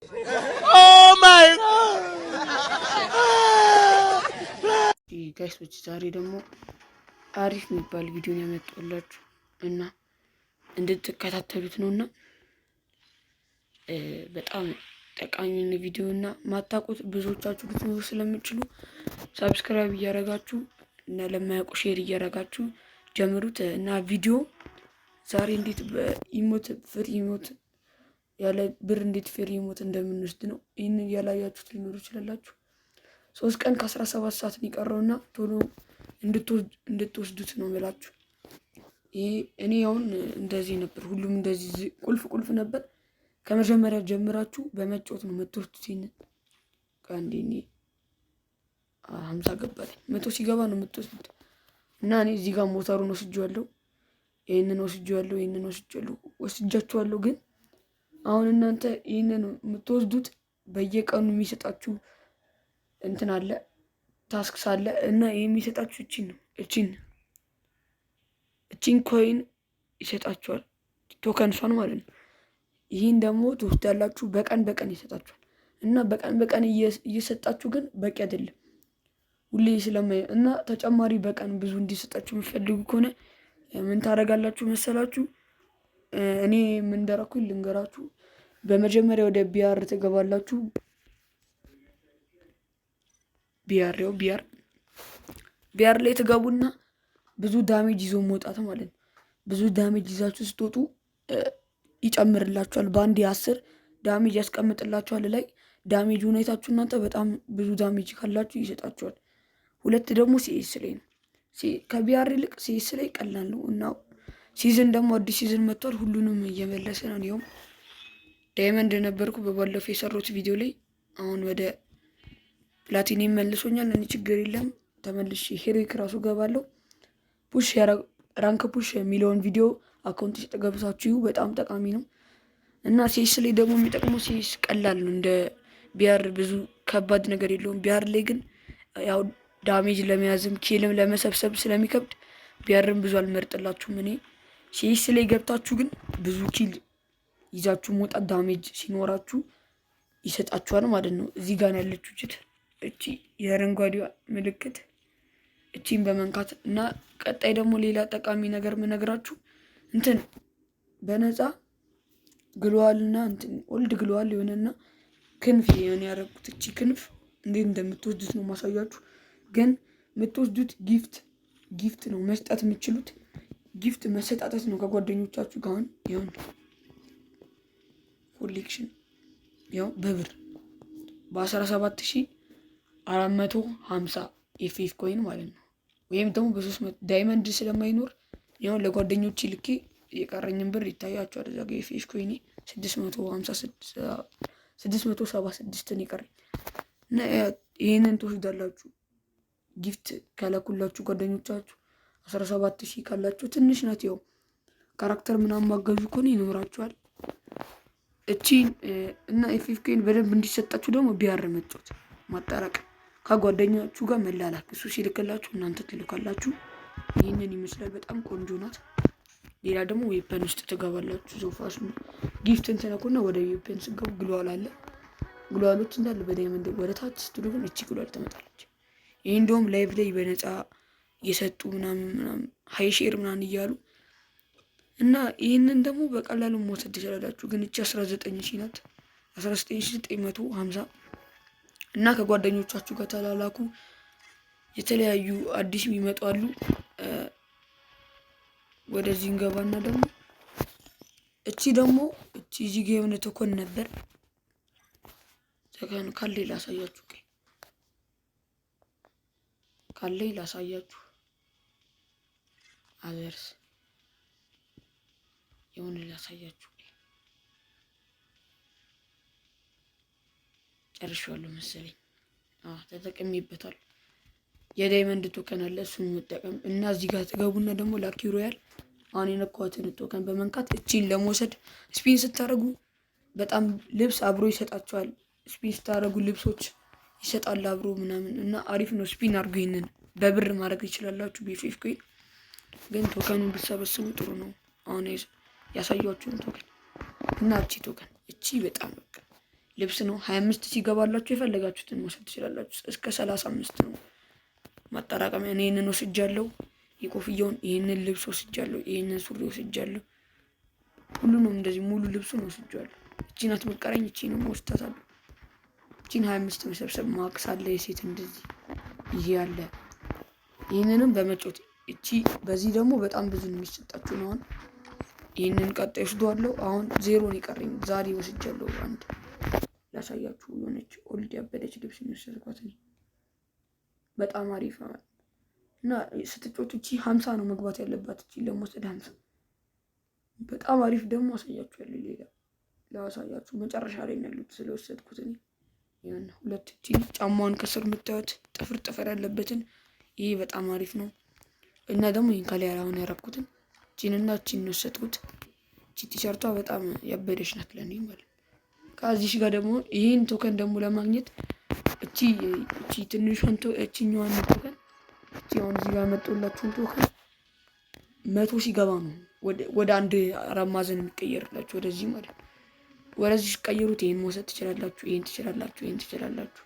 Oh my ጋይሶች ዛሬ ደግሞ አሪፍ የሚባል ቪዲዮ ያመጣሁላችሁ እና እንድትከታተሉት ነውና በጣም ጠቃሚ ቪዲዮ እና ማታውቁት ብዙዎቻችሁ ልትኖሩ ስለምትችሉ ሰብስክራይብ እያደረጋችሁ እና ለማያውቁ ሼር እያደረጋችሁ ጀምሩት እና ቪዲዮ ዛሬ እንዴት በኢሞት ፍሪ ኢሞት ያለ ብር እንዴት ፍሪ ኢሞት እንደምንወስድ ነው። ይህን ያላያችሁት ሊኖሩ ይችላላችሁ። 3 ቀን ከ17 ሰዓት የሚቀረውና ቶሎ እንድትወስዱት ነው የምላችሁ። ይሄ እኔ አሁን እንደዚህ ነበር፣ ሁሉም እንደዚህ ቁልፍ ነበር። ከመጀመሪያ ጀምራችሁ በመጫወት ነው የምትወስዱት። ይሄን ካንዴኒ 50 ገባልኝ 100 ሲገባ ነው የምትወስዱት። እና እኔ እዚህ ጋር ሞተሩን ወስጄዋለሁ፣ ይሄንን ወስጃችኋለሁ። ግን አሁን እናንተ ይሄንን የምትወስዱት በየቀኑ የሚሰጣችሁ እንትን አለ፣ ታስክ ሳለ እና የሚሰጣችሁ እቺን ኮይን ይሰጣችኋል፣ ቶከንሷን ማለት ነው። ይህን ደግሞ ትወስዳላችሁ፣ በቀን ይሰጣችኋል። እና በቀን እየሰጣችሁ ግን በቂ አይደለም ሁሌ እና ተጨማሪ በቀን ብዙ እንዲሰጣችሁ የምትፈልጉ ከሆነ ምን ታደርጋላችሁ መሰላችሁ? እኔ ምን እንዳደረኩኝ ልንገራችሁ። በመጀመሪያ ወደ ቢአር ትገባላችሁ። ቢአር ላይ ትገቡና ብዙ ዳሜጅ ይዞ መውጣት ማለት ነው። ብዙ ዳሜጅ ይዛችሁ ስትወጡ ይጨምርላችኋል። በአንድ 10 ዳሜጅ ያስቀምጥላችኋል ላይ ዳሜጅ ሁኔታችሁ እናንተ በጣም ብዙ ዳሜጅ ካላችሁ ይሰጣችኋል። 2 ደግሞ ሲኤስ ላይ ነው። ከቢአር ይልቅ ሲኤስ ላይ ቀላል ነው። እና ሲዝን ደግሞ አዲስ ሲዝን መጥቷል። ሁሉንም እየመለሰ ነው። ይኸውም ዳይመንድ ነበርኩ በባለፈው የሰሩት ቪዲዮ ላይ። አሁን ወደ ፕላቲኒየም መልሶኛል። እኔ ችግር የለም ተመልሼ ሄሮይክ ራሱ ገባለሁ። ራንክ ፑሽ የሚለውን ቪዲዮ አካውንት ሲጠገብሳችሁ በጣም ጠቃሚ ነው። እና ሲኤስ ላይ ደግሞ የሚጠቅመው ሲኤስ ቀላል ነው። እንደ ቢአር ብዙ ከባድ ነገር የለውም። ቢአር ላይ ግን ያው ዳሜጅ ለመያዝም ኪልም ለመሰብሰብ ስለሚከብድ ቢአርም ብዙ አልመርጥላችሁም። እኔ ሲኤስ ላይ ገብታችሁ ግን ብዙ ኪል ይዛችሁ መውጣት ዳሜጅ ሲኖራችሁ ይሰጣችኋል ማለት ነው። እዚህ ጋር ያለችው እቺ የአረንጓዴዋ ምልክት እቺን በመንካት እና ቀጣይ ደግሞ ሌላ ጠቃሚ ነገር ምነግራችሁ እንትን በነፃ ግሏልና እንትን ኦልድ ግሏል የሆነና ክንፍ የሆነ ያደረኩት እቺ ክንፍ እንዴት እንደምትወስዱት ነው ማሳያችሁ። ግን የምትወስዱት ጊፍት ነው መስጠት የምትችሉት ጊፍት መሰጣጠት ነው ከጓደኞቻችሁ ጋር። ይሁን ኮሌክሽን ያው በብር በ17450 ኤፍኤፍ ኮይን ማለት ነው። ወይም ደግሞ በ300 ዳይመንድ ስለማይኖር ያው ለጓደኞቼ ልኬ የቀረኝን ብር ይታያቸዋል። እዛ ጋር ኤፍኤፍ ኮይን 676 ነው የቀረኝ። እና ይሄንን ትወስዳላችሁ። ጊፍት ከላኩላችሁ ጓደኞቻችሁ 17000 ካላችሁ ትንሽ ናት። ያው ካራክተር ምናምን ማገዙ ከሆነ ይኖራችኋል። እቺን እና ኤፍኤፍ ኮይን በደንብ እንዲሰጣችሁ ደግሞ ቢአር መጫወት ማጣራቀም ከጓደኛችሁ ጋር መላላክ፣ እሱ ሲልክላችሁ እናንተ ትልካላችሁ። ይህንን ይመስላል። በጣም ቆንጆ ናት። ሌላ ደግሞ ዌፐን ውስጥ ትገባላችሁ። ዞፋስ ጊፍት እንትነኩና ወደ ዌፐን ስገቡ ግሏል አለ። ግሏሎች እንዳለ በዳይመንድ ወደ ታች ስትሉ ግን እቺ ግሏል ትመጣለች። ይሄ እንደውም ላይቭ ላይ በነፃ እየሰጡ ምናምን ሃይ ሼር ምናምን እያሉ እና ይህንን ደግሞ በቀላሉ መውሰድ ትችላላችሁ። ግን እቺ 19000 ናት፣ 19950 እና ከጓደኞቻችሁ ጋር ተላላኩ። የተለያዩ አዲስ የሚመጡ አሉ። ወደዚህ እንገባና ደግሞ እቺ እዚህ ጋር የሆነ ተኮን ነበር ተከን ካለ ላሳያችሁ አዘርስ የሆነ ላሳያችሁ ጨርሻለሁ መሰለኝ። ተጠቅሜበታል። የዳይመንድ ቶከን አለ፣ እሱን መጠቀም እና እዚህ ጋር ትገቡና ደግሞ ላኪ ሮያል አሁን የነካሁትን ቶከን በመንካት እቺን ለመውሰድ ስፒን ስታደርጉ በጣም ልብስ አብሮ ይሰጣቸዋል። ስፒን ስታደርጉ ልብሶች ይሰጣል አብሮ ምናምን እና አሪፍ ነው። ስፒን አድርጉ። ይሄንን በብር ማድረግ ይችላላችሁ በኤፍኤፍ ኮይን። ግን ቶከኑን ብትሰበስቡ ጥሩ ነው። አሁን ያሳያችሁን ቶከን እና እቺ ቶከን እቺ በጣም በቃ ልብስ ነው። 25 ሲገባላችሁ የፈለጋችሁትን መውሰድ ትችላላችሁ። እስከ 35 ነው ማጠራቀሚያ። እኔ ይሄንን ወስጃለሁ፣ የኮፍያውን ይሄንን ልብስ ወስጃለሁ፣ ይሄንን ሱሪ ወስጃለሁ። ሁሉንም እንደዚህ ሙሉ ልብሱን ወስጃለሁ። እቺ ናት መቀረኝ፣ እቺንም ወስዳታለሁ። እቺን 25 መሰብሰብ ማክስ አለ የሴት እንደዚህ ይሄ አለ። ይሄንንም በመጮት እቺ በዚህ ደግሞ በጣም ብዙ ነው የሚሰጣችሁ ነው። አሁን ይሄንን ቀጣይ ወስደዋለሁ። አሁን 0 ነው የቀረኝ። ዛሬ ወስጃለሁ። አንድ ላሳያችሁ። የሆነች ኦልድ ያበደች ልብስ ነው የወሰድኳት በጣም አሪፍ እና ስትጮቱ እቺ 50 ነው መግባት ያለባት። እቺ ለመውሰድ 50 በጣም አሪፍ ደግሞ አሳያችኋለሁ። ሌላ ላሳያችሁ መጨረሻ ላይ ነው ያሉት ስለወሰድኩት እኔ ይሄን ሁለት እቺ ጫማውን ከስር የምታዩት ጥፍር ያለበትን ይሄ በጣም አሪፍ ነው። እና ደግሞ ይሄን ከላይ አሁን ያረኩትን እቺንና እቺን ነው የወሰድኩት። እቺ ቲሸርቷ በጣም ያበደች ናት ለኔ ማለት። ከዚህ ጋር ደግሞ ይሄን ቶከን ደግሞ ለማግኘት እቺ ትንሿን እቺኛዋን ቶከን እቺ አሁን እዚህ ጋር መጥቶላችሁ ቶከን 100 ሲገባ ነው ወደ አንድ አራት ማዕዘን የሚቀየርላችሁ ወደዚህ ማለት። ወደዚህ ሲቀየሩት ይሄን መውሰድ ትችላላችሁ፣ ይሄን ትችላላችሁ፣ ይሄን ትችላላችሁ፣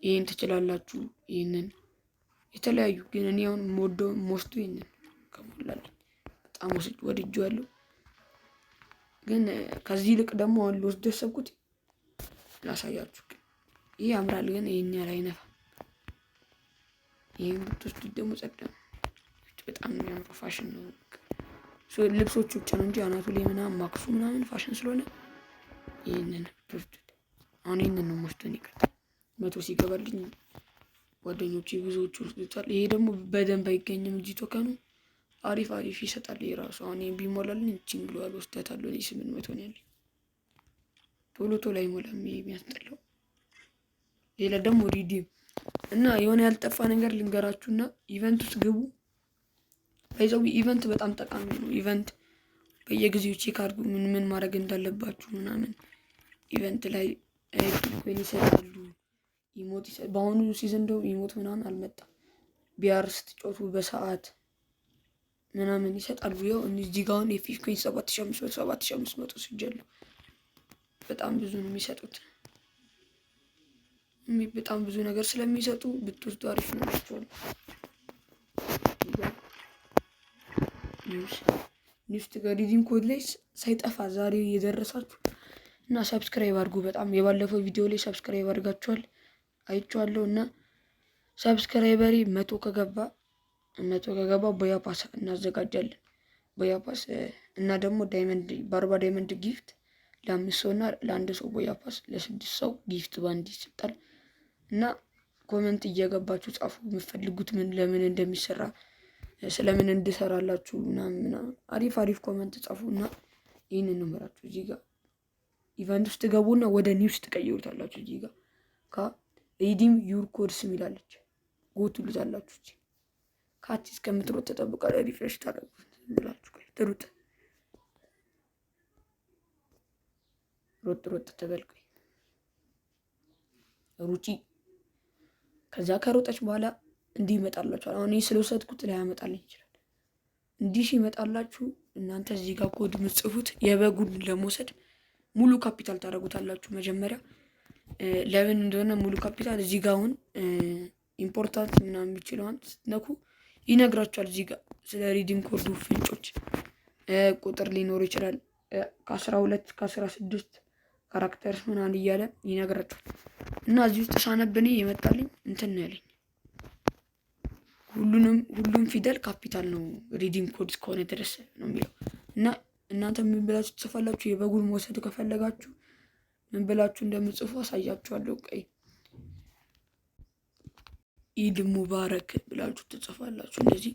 ይሄን ትችላላችሁ፣ ይሄንን የተለያዩ ግን እኔ አሁን ሞስቱ ይሄንን ከሞላልኝ በጣም ወድጄዋለሁ። ግን ከዚህ ይልቅ ደግሞ አሁን ልወስድ ያሰብኩት ላሳያችሁ። ይሄ ያምራል ግን ይሄን ያህል አይነፋም። ይሄን ብትወስዱት ደግሞ ጸዳ ነው። በጣም የሚያምር ፋሽን ነው። ልብሶቹ ብቻ ነው እንጂ አናቱ ላይ ምናምን ማክሱ ምናምን ፋሽን ስለሆነ ይሄንን ብትወስዱት። አሁን ይሄንን ነው የምወስደው። ይቀጥል 100 ሲገባልኝ ጓደኞቼ ብዙዎቹ ወስዱታል። ይሄ ደግሞ በደንብ አይገኝም እንጂ ቶከኑ አሪፍ ይሰጣል። ይሄ ራሱ አሁን ይሄን ቢሞላልኝ እቺን ብሎ አልወስዳታለሁ። እኔ 800 ነው ያለኝ። ቶሎ አይሞላም። ይሄ የሚያስጠላው። ሌላ ደግሞ ሪዲም እና የሆነ ያልጠፋ ነገር ልንገራችሁና ኢቨንት ውስጥ ግቡ። በዛው ኢቨንት በጣም ጠቃሚ ነው። ኢቨንት በየጊዜው ቼክ አድርጉ ምን ማድረግ እንዳለባችሁ ምናምን። ኢቨንት ላይ ኮይን ይሰጣሉ፣ ኢሞት ይሰጣሉ። በአሁኑ ሲዝን ደግሞ ኢሞት ምናምን አልመጣም። ቢአር ስትጮቱ በሰዓት ምናምን ይሰጣሉ። ያው እዚህ ጋር አሁን የፊሽ ኮይን 7500 ሲጀለው በጣም ብዙ ነው የሚሰጡት። በጣም ብዙ ነገር ስለሚሰጡ ብትወስዱ አሪፍ ነው ማለት ኒውስ ሪዲም ኮድ ላይ ሳይጠፋ ዛሬ የደረሳችሁ እና ሰብስክራይብ አድርጉ። በጣም የባለፈው ቪዲዮ ላይ ሰብስክራይብ አድርጋችኋል አይቼዋለሁ። እና ሰብስክራይበሪ 100 ከገባ ቦያ ፓስ እናዘጋጃለን። ቦያ ፓስ እና ደግሞ ዳይመንድ በ40 ዳይመንድ ጊፍት ለ5 ሰው እና ለ1 ሰው ቦያ ፓስ ለ6 ሰው ጊፍት ባንድ ይሰጣል። እና ኮሜንት እየገባችሁ ጻፉ የምትፈልጉት ለምን እንደሚሰራ ስለምን እንድሰራላችሁ ምናምን አሪፍ ኮሜንት ጻፉ። እና ይሄንን ነው የምራችሁ። እዚህ ጋር ኢቨንት ውስጥ ገቡና ወደ ኒውስ ትቀይሩታላችሁ። እዚህ ጋር ሪዲም ዩር ኮድስ ሚላለች ጎቱ ልዛላችሁ። እዚህ ካቺ እስከምትሮጥ ተጠብቃለ። ሪፍሬሽ ታደርጉት ብላችሁ ትሩጥ ሮጥ ተበልቀይ ሩጪ። ከዛ ከሮጠች በኋላ እንዲህ ይመጣላችኋል። አሁን ይሄ ስለወሰድኩት ላይ ያመጣልኝ ይችላል። እንዲህ ሲመጣላችሁ እናንተ እዚህ ጋር ኮድ ምጽፉት የበጉን ለመውሰድ ሙሉ ካፒታል ታደርጉታላችሁ። መጀመሪያ ለምን እንደሆነ ሙሉ ካፒታል እዚህ ጋር አሁን ኢምፖርታንት ምናምን የሚችለውን ስትነኩ ይነግራችኋል። እዚህ ጋር ስለ ሪዲም ኮዱ ፍንጮች ቁጥር ሊኖር ይችላል። ከ12 ከ16 ካራክተርስ ምናምን እያለ ይነግራችኋል። እና እዚህ ውስጥ ሳነብኔ የመጣልኝ እንትን ነው ያለኝ ሁሉም ፊደል ካፒታል ነው ሪዲም ኮድ እስከሆነ ድረስ ነው የሚለው። እና እናንተ ምን ብላችሁ ትጽፋላችሁ? የበጉን መውሰድ ከፈለጋችሁ ምን ብላችሁ እንደምጽፉ አሳያችኋለሁ። ቀይ ኢድ ሙባረክ ብላችሁ ትጽፋላችሁ እንደዚህ።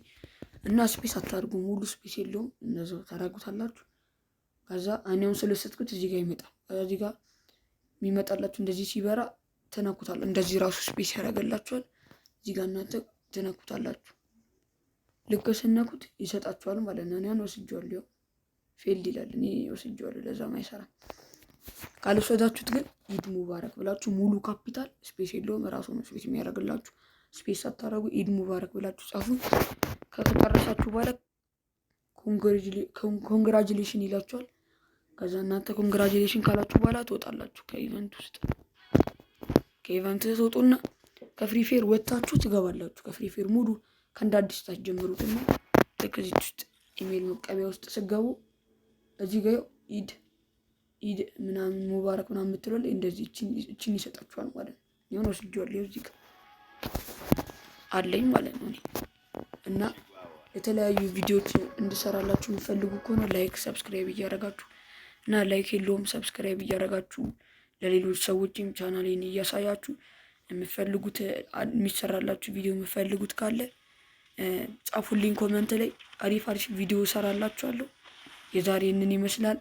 እና ስፔስ አታርጉ፣ ሙሉ ስፔስ የለውም። እንደዛው ታረጉታላችሁ። ከዛ እኔውን ስለሰጥኩት እዚህ ጋር ይመጣል። እዚህ ጋር የሚመጣላችሁ እንደዚህ ሲበራ ተነኩታል። እንደዚህ ራሱ ስፔስ ያደርገላችኋል። እዚህ ጋር እናንተ ተነኩታላችሁ። ልክ ስነኩት ይሰጣችኋል ማለት ነው። እኔን ወስጄዋለሁ። ፌልድ ይላል። እኔ ወስጄዋለሁ፣ ለዛም አይሰራም። ካልወሰዳችሁት ግን ኢድ ሙባረክ ብላችሁ ሙሉ ካፒታል ስፔስ የለውም፣ ራሱ ነው ስፔስ የሚያደርግላችሁ። ስፔስ ሳታረጉ ኢድ ሙባረክ ብላችሁ ጻፉ። ከጨረሳችሁ በኋላ ኮንግራጁሌሽን ይላችኋል። ከዛ እናንተ ኮንግራጁሌሽን ካላችሁ በኋላ ትወጣላችሁ ከኢቨንት ውስጥ። ከኢቨንት ትወጡና ከፍሪ ፌር ወጥታችሁ ትገባላችሁ። ከፍሪ ፌር ሙሉ ከእንደ አዲስ ታስጀምሩትና ልክ እዚህ ውስጥ ኢሜል መቀበያ ውስጥ ስገቡ እዚህ ጋር ኢድ ምናምን ሙባረክ ምናምን የምትለው እንደዚህ እችን ይሰጣችኋል ማለት ነው። የሆነ ወስጄዋለሁ እዚህ ጋር አለኝ ማለት ነው። እና የተለያዩ ቪዲዮዎች እንድሰራላችሁ የምፈልጉ ከሆነ ላይክ ሰብስክራይብ እያደረጋችሁ እና ላይክ የለውም ሰብስክራይብ እያደረጋችሁ ለሌሎች ሰዎችም ቻናሌን እያሳያችሁ የምፈልጉት የሚሰራላችሁ ቪዲዮ የምፈልጉት ካለ ጻፉልኝ ኮመንት ላይ። አሪፍ ቪዲዮ እሰራላችኋለሁ። የዛሬ ይመስላል።